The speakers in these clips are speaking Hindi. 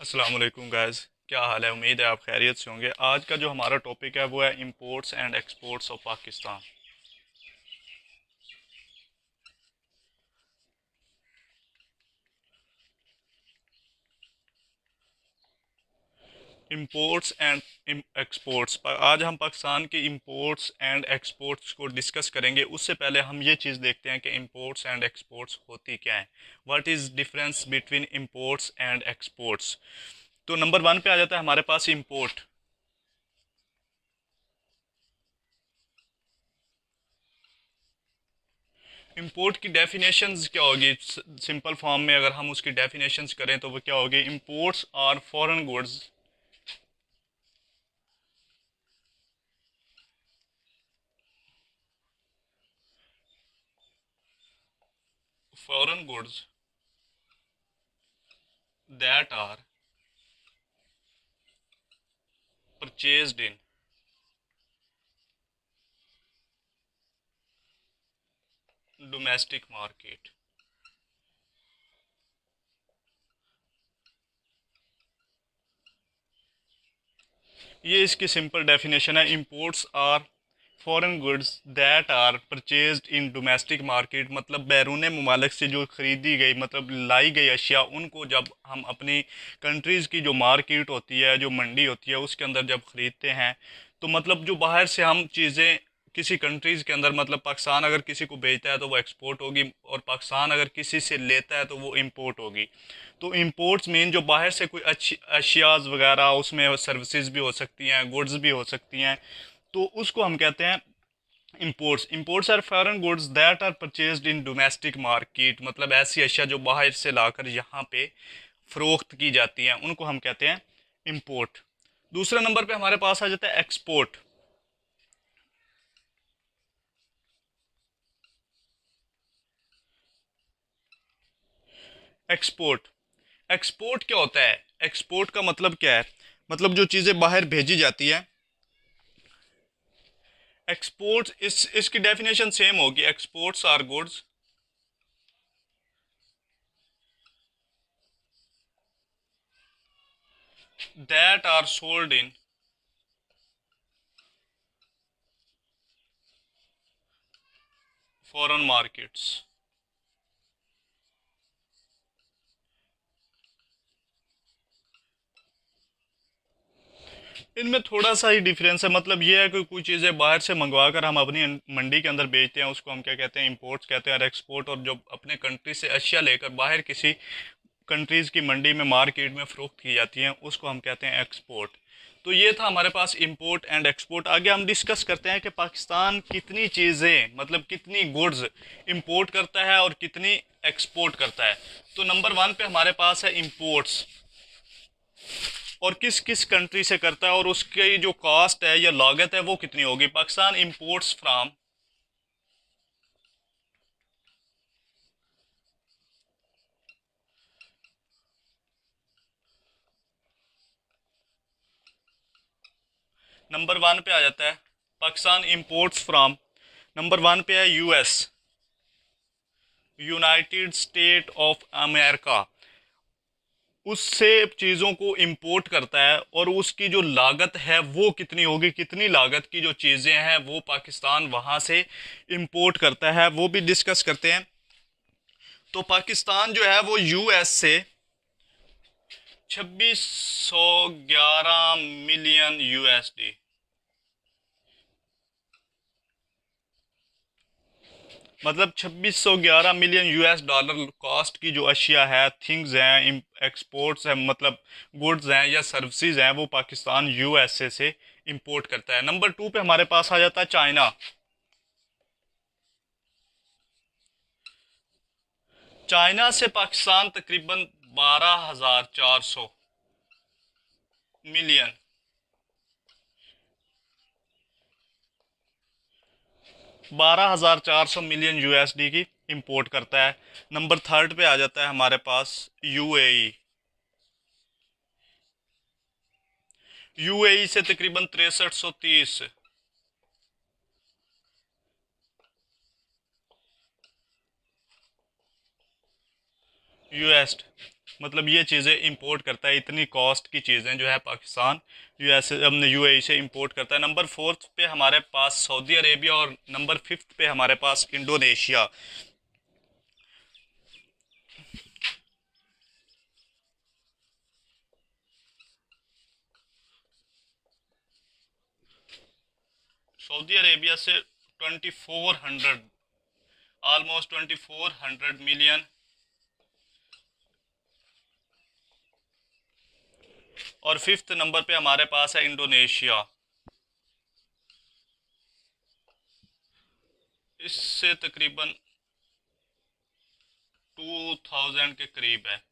अस्सलाम वालेकुम गाइस। क्या हाल है? उम्मीद है आप खैरियत से होंगे। आज का जो हमारा टॉपिक है वो है imports and exports of Pakistan. Imports and exports आज हम पाकिस्तान के इंपोर्ट्स एंड एक्सपोर्ट्स को डिस्कस करेंगे। उससे पहले हम ये चीज़ देखते हैं कि इंपोर्ट्स एंड एक्सपोर्ट्स होती क्या है। What is difference between imports and exports. तो नंबर वन पे आ जाता है हमारे पास इंपोर्ट। इंपोर्ट की डेफिनेशंस क्या होगी? सिंपल फॉर्म में अगर हम उसकी डेफिनेशंस करें तो वो क्या होगी? Imports are foreign goods. Foreign goods that are purchased in domestic market। ये इसकी सिंपल डेफिनेशन है। Imports are foreign goods that are purchased in domestic market, मतलब बैरून मुमालिक से जो ख़रीदी गई, मतलब लाई गई अशिया, उनको जब हम अपनी कंट्रीज़ की जो मार्केट होती है, जो मंडी होती है, उसके अंदर जब ख़रीदते हैं तो मतलब जो बाहर से हम चीज़ें किसी कंट्रीज़ के अंदर, मतलब पाकिस्तान अगर किसी को बेचता है तो वो एक्सपोर्ट होगी, और पाकिस्तान अगर किसी से लेता है तो वो इंपोर्ट होगी। तो इंपोर्ट्स मीन जो बाहर से कोई अच्छी अशियाज़ वगैरह, उसमें सर्विसेज भी हो सकती हैं, गुड्स भी हो सकती हैं, तो उसको हम कहते हैं imports. Imports are foreign goods that are purchased in domestic market, मतलब ऐसी अशिया जो बाहर से लाकर यहाँ पे फरोख्त की जाती हैं, उनको हम कहते हैं इंपोर्ट। दूसरे नंबर पे हमारे पास आ जाता है एक्सपोर्ट। एक्सपोर्ट एक्सपोर्ट क्या होता है? एक्सपोर्ट का मतलब क्या है? मतलब जो चीज़ें बाहर भेजी जाती है। एक्सपोर्ट्स इसकी डेफिनेशन सेम होगी। Exports are goods that are sold in foreign markets. इनमें थोड़ा सा ही डिफरेंस है। मतलब ये है कि कुछ चीज़ें बाहर से मंगवा कर हम अपनी मंडी के अंदर बेचते हैं, उसको हम क्या कहते हैं? इंपोर्ट्स कहते हैं। और एक्सपोर्ट, और जो अपने कंट्री से अशिया लेकर बाहर किसी कंट्रीज़ की मंडी में, मार्केट में फ़रोख्त की जाती हैं, उसको हम कहते हैं एक्सपोर्ट। तो ये था हमारे पास इंपोर्ट एंड एक्सपोर्ट। आगे हम डिस्कस करते हैं कि पाकिस्तान कितनी चीज़ें, मतलब कितनी गुड्स इंपोर्ट करता है और कितनी एक्सपोर्ट करता है। तो नंबर वन पे हमारे पास है इंपोर्ट्स, और किस किस कंट्री से करता है, और उसकी जो कॉस्ट है या लागत है वो कितनी होगी। Pakistan imports from, number one पे आ जाता है Pakistan imports from. Number one पे है US, United state of America. उससे चीज़ों को इंपोर्ट करता है, और उसकी जो लागत है वो कितनी होगी, कितनी लागत की जो चीज़ें हैं वो पाकिस्तान वहाँ से इंपोर्ट करता है, वो भी डिस्कस करते हैं। तो पाकिस्तान जो है वो यूएस से 2611 यूएसडी, मतलब 2611 मिलियन यूएस डॉलर कॉस्ट की जो अशिया है, थिंग्स हैं, एक्सपोर्ट्स हैं, मतलब गुड्स हैं या सर्विसेज हैं, वो पाकिस्तान यूएसए से इंपोर्ट करता है। नंबर टू पे हमारे पास आ जाता है चाइना। चाइना से पाकिस्तान तकरीबन 12,400 मिलियन, 12,400 मिलियन यूएसडी की इंपोर्ट करता है। नंबर थर्ड पे आ जाता है हमारे पास यूएई। यूएई से तकरीबन 6330 यूएस। मतलब ये चीज़ें इंपोर्ट करता है, इतनी कॉस्ट की चीज़ें जो है पाकिस्तान यूएस अपने यूएई से इंपोर्ट करता है। नंबर फोर्थ पे हमारे पास सऊदी अरेबिया और नंबर फिफ्थ पे हमारे पास इंडोनेशिया। सऊदी अरेबिया से 2400, ऑलमोस्ट 2400 मिलियन। और फिफ्थ नंबर पे हमारे पास है इंडोनेशिया, इससे तकरीबन 2000 के करीब है।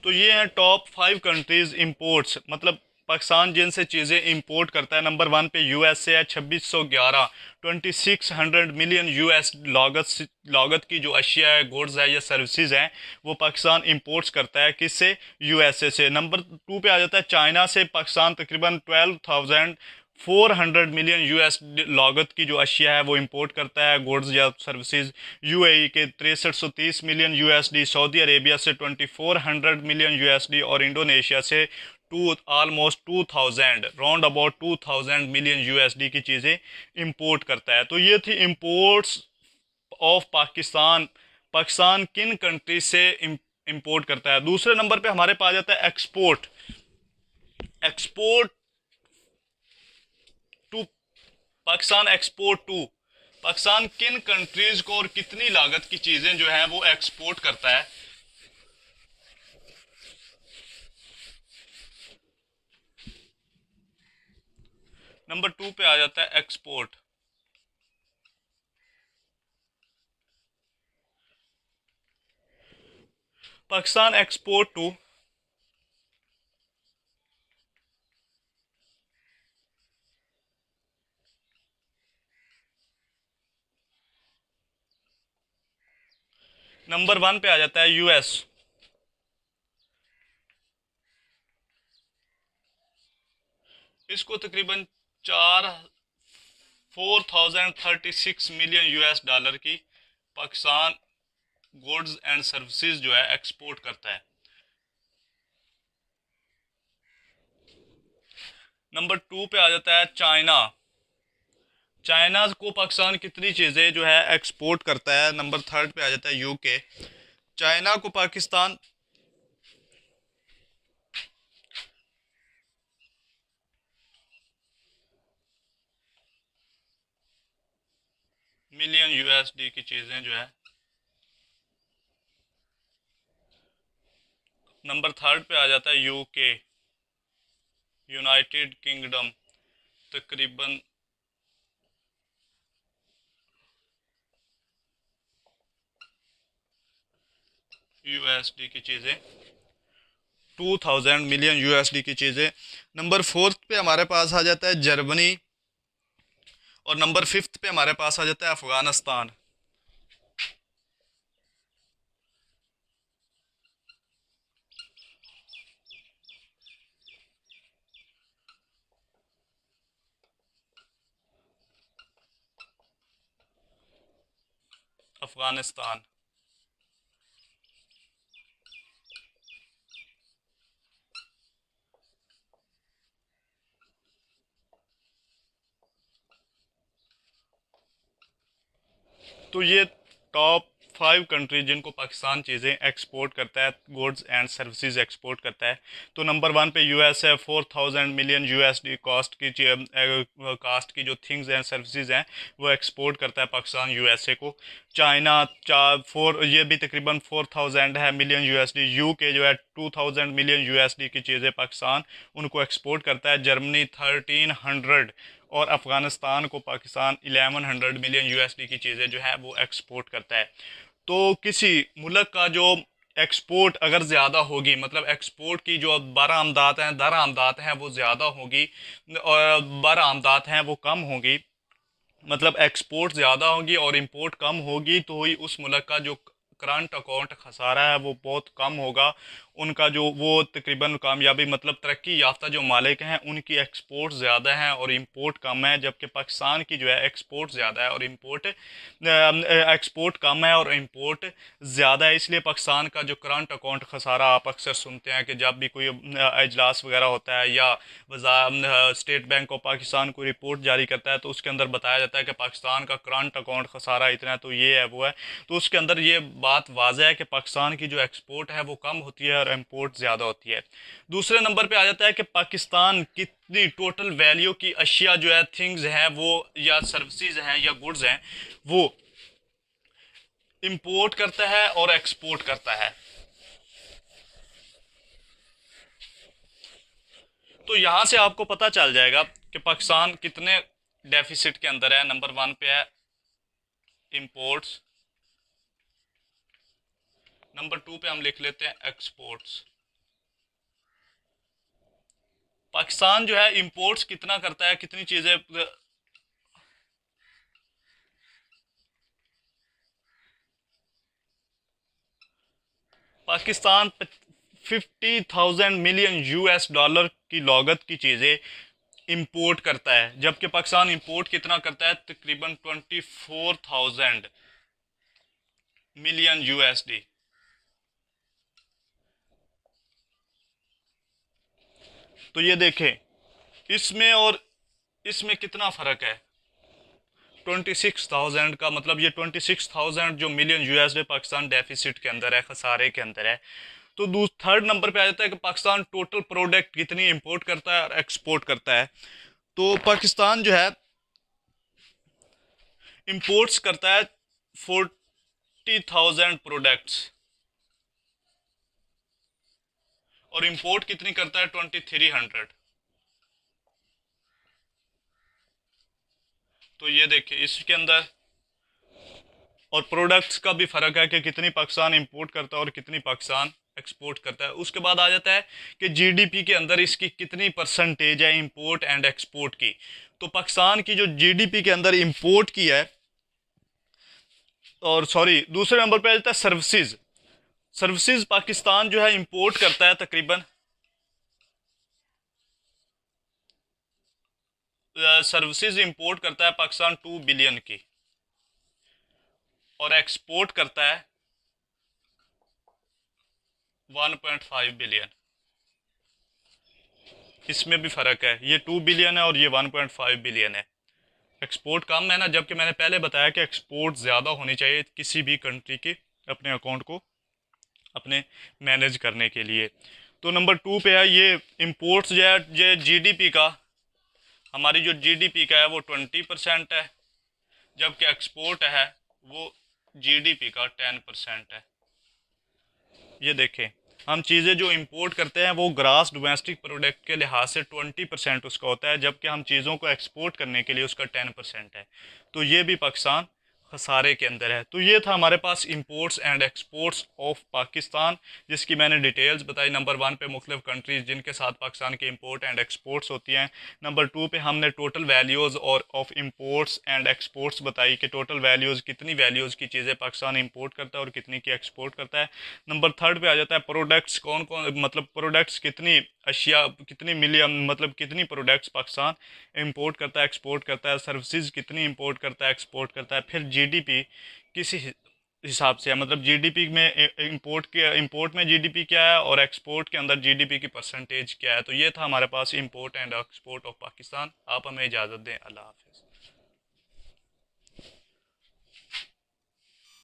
तो ये हैं टॉप 5 कंट्रीज इंपोर्ट्स, मतलब पाकिस्तान जिनसे चीज़ें इंपोर्ट करता है। नंबर वन पे यूएसए है 2611, 2600 मिलियन यूएस लागत की जो अशिया है, गुड्स है या सर्विसेज हैं, वो पाकिस्तान इंपोर्ट्स करता है। किससे? यूएसए से। नंबर टू पे आ जाता है चाइना से। पाकिस्तान तकरीबन 12,400 मिलियन यूएस लागत की जो अशिया है वो इंपोर्ट करता है, गुड्स या सर्विसेज। यूएई के 6330 मिलियन यूएसडी, सऊदी अरेबिया से 2400 मिलियन यूएसडी और इंडोनेशिया से to almost 2000, round about 2000 million USD की चीज़ें इंपोर्ट करता है। तो ये थी इंपोर्ट्स ऑफ पाकिस्तान। पाकिस्तान किन कंट्री से इंपोर्ट करता है। दूसरे नंबर पे हमारे पास जाता है export. Export to Pakistan, export to Pakistan किन कंट्रीज को और कितनी लागत की चीजें जो है वो एक्सपोर्ट करता है। नंबर टू पे आ जाता है export. Pakistan export to number one पे आ जाता है यूएस। इसको तकरीबन चार 4036 मिलियन यूएस डॉलर की पाकिस्तान गुड्स एंड सर्विसेज जो है एक्सपोर्ट करता है। नंबर टू पे आ जाता है चाइना। चाइना को पाकिस्तान कितनी चीज़ें जो है एक्सपोर्ट करता है। नंबर थर्ड पे आ जाता है यूके। चाइना को पाकिस्तान मिलियन यूएसडी की चीज़ें जो है। नंबर थर्ड पे आ जाता है यूके, यूनाइटेड किंगडम, तकरीबन यूएसडी की चीज़ें 2000 मिलियन यूएसडी की चीज़ें। नंबर फोर्थ पे हमारे पास आ जाता है जर्मनी और नंबर फिफ्थ पे हमारे पास आ जाता है अफगानिस्तान। अफगानिस्तान। तो ये टॉप 5 कंट्री जिनको पाकिस्तान चीज़ें एक्सपोर्ट करता है, गुड्स एंड सर्विसेज एक्सपोर्ट करता है। तो नंबर वन पे यूएस है, 4000 मिलियन यूएसडी कास्ट की जो थिंग्स एंड सर्विसेज हैं वो एक्सपोर्ट करता है पाकिस्तान यूएसए को। चाइना ये भी तकरीबन 4000 है मिलियन यूएसडी। यूके जो है 2000 मिलियन यूएसडी की चीज़ें पाकिस्तान उनको एक्सपोर्ट करता है। जर्मनी 1300 और अफ़गानिस्तान को पाकिस्तान 1100 मिलियन यूएसडी की चीज़ें जो है वो एक्सपोर्ट करता है। तो किसी मुल्क का जो एक्सपोर्ट अगर ज़्यादा होगी, मतलब एक्सपोर्ट की जो बरामदात हैं दरामदात हैं वो ज़्यादा होगी और बरामदात हैं वो कम होगी, मतलब एक्सपोर्ट ज़्यादा होगी और इंपोर्ट कम होगी, तो ही उस मुल्क का जो करंट अकाउंट खसारा है वो बहुत कम होगा उनका जो वो तकरीबन कामयाबी मतलब तरक्की याफ्ता जो मालिक हैं उनकी एक्सपोर्ट ज़्यादा है और इंपोर्ट कम है, जबकि पाकिस्तान की जो है एक्सपोर्ट ज़्यादा है और एक्सपोर्ट कम है और इंपोर्ट ज़्यादा है। इसलिए पाकिस्तान का जो करंट अकाउंट खसारा आप अक्सर सुनते हैं कि जब भी कोई इजलास वगैरह होता है या स्टेट बैंक ऑफ पाकिस्तान कोई रिपोर्ट जारी करता है तो उसके अंदर बताया जाता है कि पाकिस्तान का करंट अकाउंट खसारा इतना है, तो ये है वो है। तो उसके अंदर ये बात वाज़ह है कि पाकिस्तान की जो एक्सपोर्ट है वो कम होती है और इम्पोर्ट ज़्यादा होती है। दूसरे नंबर पे आ जाता है कि पाकिस्तान कितनी टोटल वैल्यू की अशिया जो है, थिंग्स हैं वो, या सर्विसेज हैं या गुड्स हैं, वो इंपोर्ट करता है और एक्सपोर्ट करता है। तो यहां से आपको पता चल जाएगा कि पाकिस्तान कितने डेफिसिट के अंदर है। नंबर 1 पे है इंपोर्ट्स, नंबर 2 पे हम लिख लेते हैं एक्सपोर्ट्स। पाकिस्तान जो है इंपोर्ट्स कितना करता है, कितनी चीजें, पाकिस्तान 50,000 मिलियन US डॉलर की लागत की चीजें इंपोर्ट करता है, जबकि पाकिस्तान इंपोर्ट कितना करता है, तकरीबन 24,000 मिलियन USD। तो ये देखें इसमें और इसमें कितना फर्क है। 26,000 का मतलब ये 26,000 जो मिलियन USD पाकिस्तान डेफिसिट के अंदर है, खसारे के अंदर है। तो थर्ड नंबर पे आ जाता है कि पाकिस्तान टोटल प्रोडक्ट कितनी इंपोर्ट करता है और एक्सपोर्ट करता है। तो पाकिस्तान जो है इंपोर्ट्स करता है 40,000 प्रोडक्ट्स और इंपोर्ट कितनी करता है 2300। तो ये देखिए इसके अंदर और प्रोडक्ट्स का भी फर्क है कि कितनी पाकिस्तान इंपोर्ट करता है और कितनी पाकिस्तान एक्सपोर्ट करता है। उसके बाद आ जाता है कि जीडीपी के अंदर इसकी कितनी परसेंटेज है इंपोर्ट एंड एक्सपोर्ट की। तो पाकिस्तान की जो जीडीपी के अंदर इंपोर्ट की है, और सॉरी दूसरे नंबर पे आ जाता है सर्विसेज। सर्विसेज पाकिस्तान जो है इंपोर्ट करता है तकरीबन, सर्विसेज इंपोर्ट करता है पाकिस्तान 2 बिलियन की और एक्सपोर्ट करता है 1.5 बिलियन। इसमें भी फर्क है, ये 2 बिलियन है और ये 1.5 बिलियन है। एक्सपोर्ट कम है ना, जबकि मैंने पहले बताया कि एक्सपोर्ट ज़्यादा होनी चाहिए किसी भी कंट्री के अपने अकाउंट को अपने मैनेज करने के लिए। तो नंबर 2 पे है ये इंपोर्ट्स जो है, ये जीडीपी का, हमारी जो जीडीपी का है वो 20% है, जबकि एक्सपोर्ट है वो जीडीपी का 10% है। ये देखें हम चीज़ें जो इंपोर्ट करते हैं वो ग्रास डोमेस्टिक प्रोडक्ट के लिहाज से 20% उसका होता है, जबकि हम चीज़ों को एक्सपोर्ट करने के लिए उसका 10% है। तो ये भी पाकिस्तान खसारे के अंदर है। तो ये था हमारे पास imports and exports of Pakistan, जिसकी मैंने डिटेल्स बताई। नंबर 1 पे मुख्तलिफ कंट्रीज़ जिनके साथ पाकिस्तान की इंपोर्ट एंड एक्सपोर्ट्स होती हैं। नंबर 2 पे हमने टोटल वैल्यूज़ और ऑफ इंपोर्ट्स एंड एक्सपोर्ट्स बताई कि टोटल वैल्यूज़ कितनी वैल्यूज़ की चीज़ें पाकिस्तान इंपोर्ट करता है और कितनी की एक्सपोर्ट करता है। नंबर 3 पे आ जाता है प्रोडक्ट्स, कौन कौन मतलब प्रोडक्ट्स कितनी अशिया, कितनी मिलियन मतलब कितनी प्रोडक्ट्स पाकिस्तान इंपोर्ट करता है एक्सपोर्ट करता है, सर्विसेज कितनी इंपोर्ट करता है एक्सपोर्ट करता है। फिर जीडीपी किस हिसाब से है, मतलब जीडीपी में इंपोर्ट में जीडीपी क्या है और एक्सपोर्ट के अंदर जीडीपी की परसेंटेज क्या है। तो ये था हमारे पास import and export of Pakistan. आप हमें इजाज़त दें, अल्लाह हाफिज़।